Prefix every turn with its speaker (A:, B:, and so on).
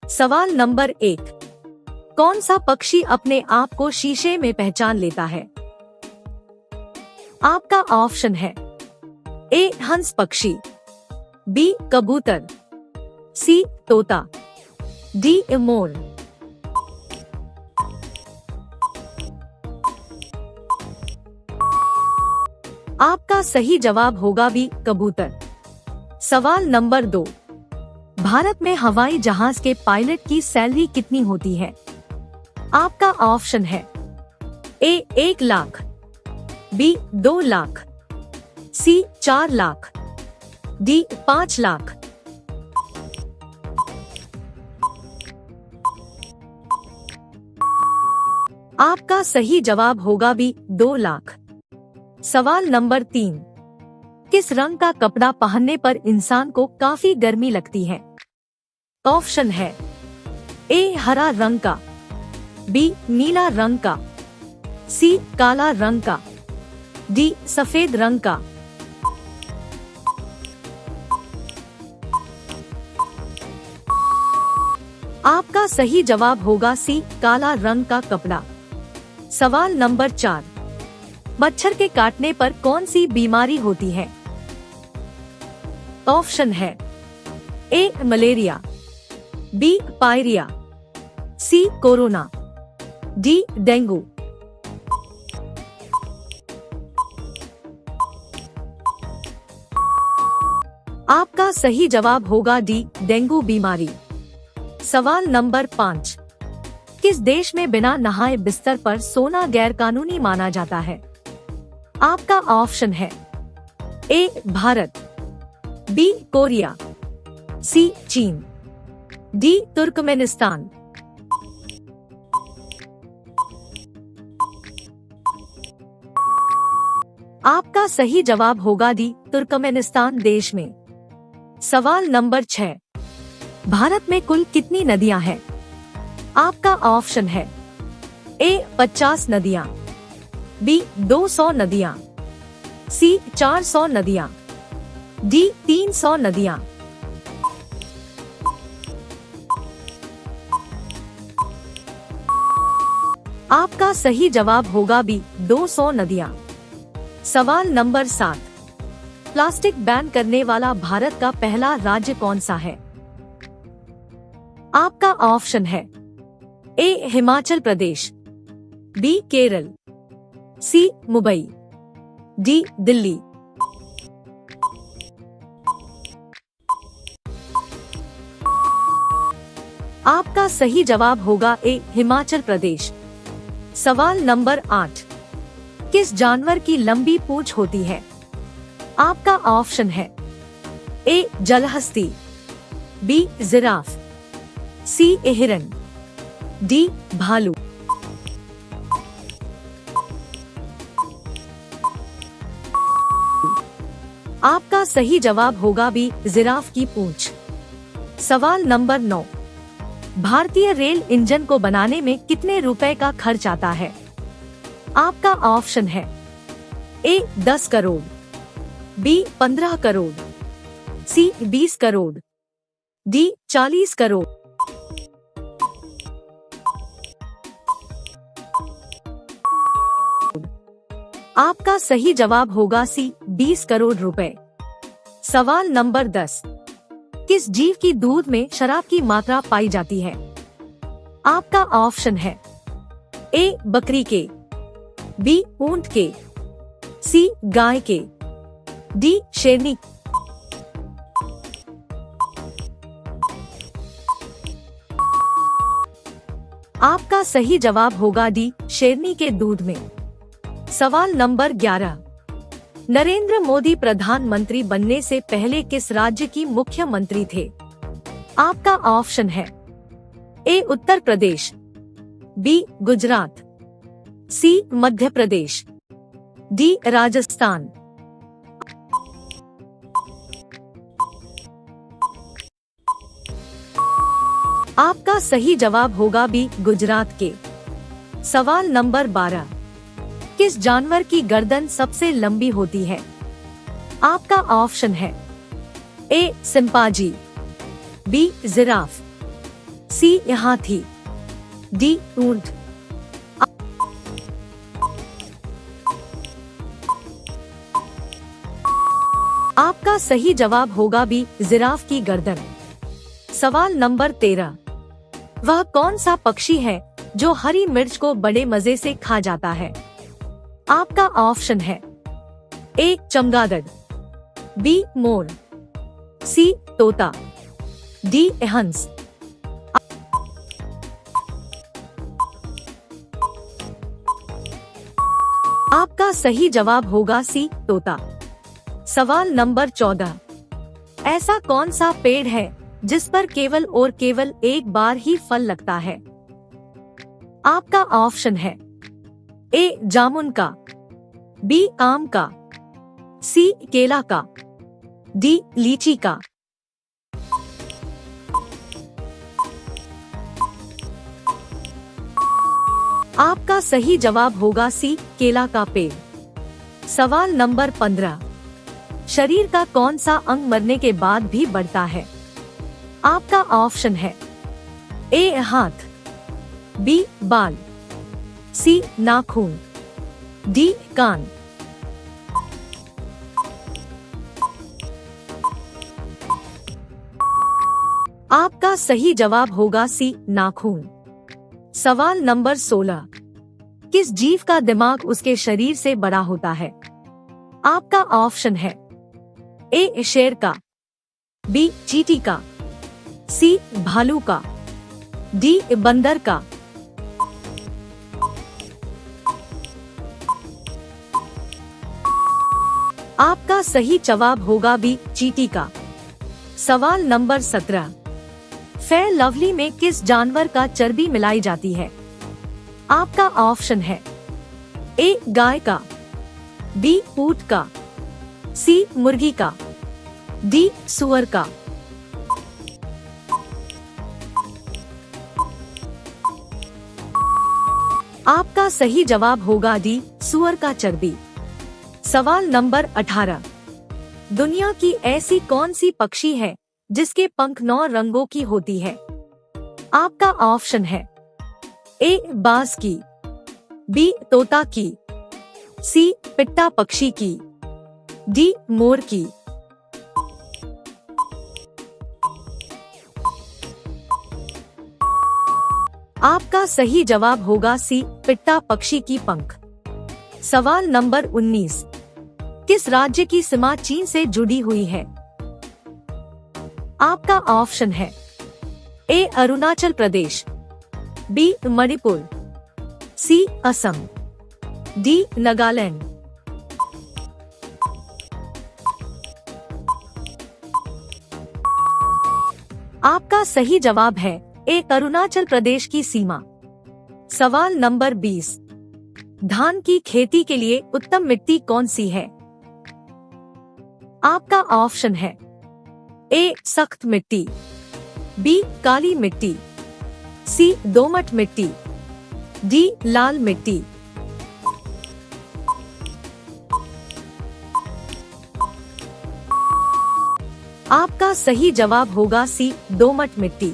A: सवाल नंबर 1, कौन सा पक्षी अपने आप को शीशे में पहचान लेता है? आपका ऑप्शन है ए हंस पक्षी, बी कबूतर, सी तोता, डी मोर। आपका सही जवाब होगा बी कबूतर। सवाल नंबर 2, भारत में हवाई जहाज के पायलट की सैलरी कितनी होती है? आपका ऑप्शन है ए 1 लाख, बी 2 लाख, सी 4 लाख, डी 5 लाख। आपका सही जवाब होगा बी 2 लाख। सवाल नंबर 3, किस रंग का कपड़ा पहनने पर इंसान को काफी गर्मी लगती है? ऑप्शन है ए हरा रंग का, बी नीला रंग का, सी काला रंग का, डी सफेद रंग का। आपका सही जवाब होगा सी काला रंग का कपड़ा। सवाल नंबर 4, मच्छर के काटने पर कौन सी बीमारी होती है? ऑप्शन है A malaria, B pyorrhoea, C corona, D dengue. आपका सही जवाब होगा डी डेंगू बीमारी। सवाल नंबर 5, किस देश में बिना नहाए बिस्तर पर सोना गैर कानूनी माना जाता है? आपका ऑप्शन है ए भारत, बी कोरिया, सी चीन, डी तुर्कमेनिस्तान। आपका सही जवाब होगा डी तुर्कमेनिस्तान देश में। सवाल नंबर 6, भारत में कुल कितनी नदियां हैं? आपका ऑप्शन है ए 50 नदियां, बी 200 नदियां, सी 400 नदियां, डी 300 नदियां। आपका सही जवाब होगा बी 200 नदियां। सवाल नंबर 7, प्लास्टिक बैन करने वाला भारत का पहला राज्य कौन सा है? आपका ऑप्शन है ए हिमाचल प्रदेश, बी केरल, सी मुंबई, डी दिल्ली। आपका सही जवाब होगा ए हिमाचल प्रदेश। सवाल नंबर 8, किस जानवर की लंबी पूंछ होती है? आपका ऑप्शन है ए जलहस्ती, बी जिराफ, सी हिरन, डी भालू। आपका सही जवाब होगा बी जिराफ की पूंछ। सवाल नंबर 9, भारतीय रेल इंजन को बनाने में कितने रुपए का खर्च आता है? आपका ऑप्शन है ए 10 करोड़, बी 15 करोड़, सी 20 करोड़, डी 40 करोड़। आपका सही जवाब होगा सी 20 करोड़ रुपए। सवाल नंबर 10, किस जीव की दूध में शराब की मात्रा पाई जाती है? आपका ऑप्शन है ए बकरी के, बी ऊंट के, सी गाय के, डी शेरनी। आपका सही जवाब होगा डी शेरनी के दूध में। सवाल नंबर 11, नरेंद्र मोदी प्रधानमंत्री बनने से पहले किस राज्य की मुख्यमंत्री थे? आपका ऑप्शन है ए उत्तर प्रदेश, बी गुजरात, सी मध्य प्रदेश, डी राजस्थान। आपका सही जवाब होगा बी गुजरात के। सवाल नंबर 12, किस जानवर की गर्दन सबसे लंबी होती है? आपका ऑप्शन है ए सिंपाजी, बी जिराफ, सी हाथी, डी ऊंट। आपका सही जवाब होगा बी, जिराफ की गर्दन। सवाल नंबर 13। वह कौन सा पक्षी है जो हरी मिर्च को बड़े मजे से खा जाता है? आपका ऑप्शन है ए चमगादड़, बी मोर, सी तोता, डी हंस। आपका सही जवाब होगा सी तोता। सवाल नंबर 14। ऐसा कौन सा पेड़ है जिस पर केवल और केवल एक बार ही फल लगता है? आपका ऑप्शन है ए जामुन का, बी आम का, सी केला का, डी लीची का। आपका सही जवाब होगा सी केला का पेड़। सवाल नंबर 15। शरीर का कौन सा अंग मरने के बाद भी बढ़ता है? आपका ऑप्शन है ए हाथ, बी बाल, सी नाखून, डी कान। आपका सही जवाब होगा सी नाखून। सवाल नंबर 16। किस जीव का दिमाग उसके शरीर से बड़ा होता है? आपका ऑप्शन है ए शेर का, बी चींटी का, सी भालू का, डी बंदर का। आपका सही जवाब होगा बी चींटी का। सवाल नंबर 17। फेयर लवली में किस जानवर का चर्बी मिलाई जाती है? आपका ऑप्शन है ए गाय का, बी ऊंट का, सी मुर्गी का, डी सुअर का। आपका सही जवाब होगा डी सुअर का चर्बी। सवाल नंबर 18। दुनिया की ऐसी कौन सी पक्षी है जिसके पंख 9 रंगों की होती है? आपका ऑप्शन है ए बाज की, बी तोता की, सी पिट्टा पक्षी की, डी मोर की। आपका सही जवाब होगा सी पिट्टा पक्षी की पंख। सवाल नंबर 19। किस राज्य की सीमा चीन से जुड़ी हुई है? आपका ऑप्शन है ए अरुणाचल प्रदेश, बी मणिपुर, सी असम, डी नागालैंड। आपका सही जवाब है ए अरुणाचल प्रदेश की सीमा। सवाल नंबर 20। धान की खेती के लिए उत्तम मिट्टी कौन सी है? आपका ऑप्शन है ए सख्त मिट्टी, बी काली मिट्टी, सी दोमट मिट्टी, डी लाल मिट्टी। आपका सही जवाब होगा सी दोमट मिट्टी।